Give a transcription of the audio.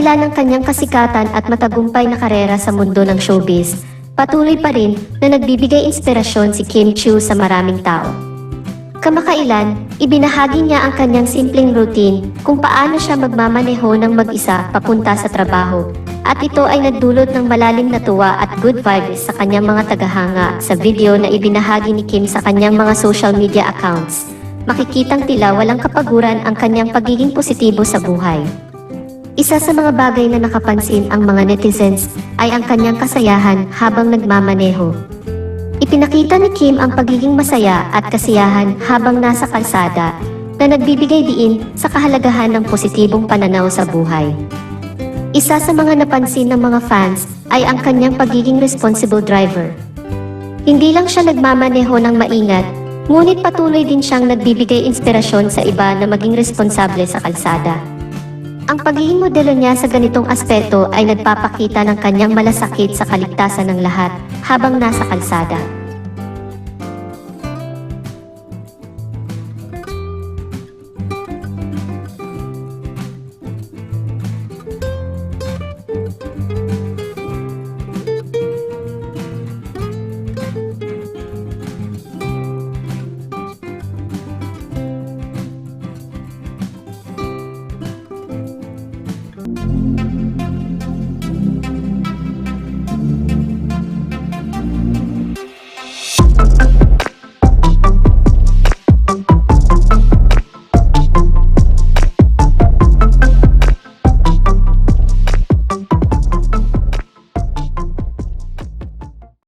kabila ng kanyang kasikatan at matagumpay na karera sa mundo ng showbiz, patuloy pa rin na nagbibigay inspirasyon si Kim Chiu sa maraming tao. Kamakailan, ibinahagi niya ang kanyang simpleng routine kung paano siya magmamaneho ng mag-isa papunta sa trabaho, at ito ay nagdulot ng malalim na tuwa at good vibes sa kanyang mga tagahanga. Sa video na ibinahagi ni Kim sa kanyang mga social media accounts, makikitang tila walang kapaguran ang kanyang pagiging positibo sa buhay. Isa sa mga bagay na nakapansin ang mga netizens ay ang kanyang kasayahan habang nagmamaneho. Ipinakita ni Kim ang pagiging masaya at kasiyahan habang nasa kalsada, na nagbibigay diin sa kahalagahan ng positibong pananaw sa buhay. Isa sa mga napansin ng mga fans ay ang kanyang pagiging responsible driver. Hindi lang siya nagmamaneho ng maingat, ngunit patuloy din siyang nagbibigay inspirasyon sa iba na maging responsable sa kalsada. Ang pagiging modelo niya sa ganitong aspeto ay nagpapakita ng kanyang malasakit sa kaligtasan ng lahat habang nasa kalsada.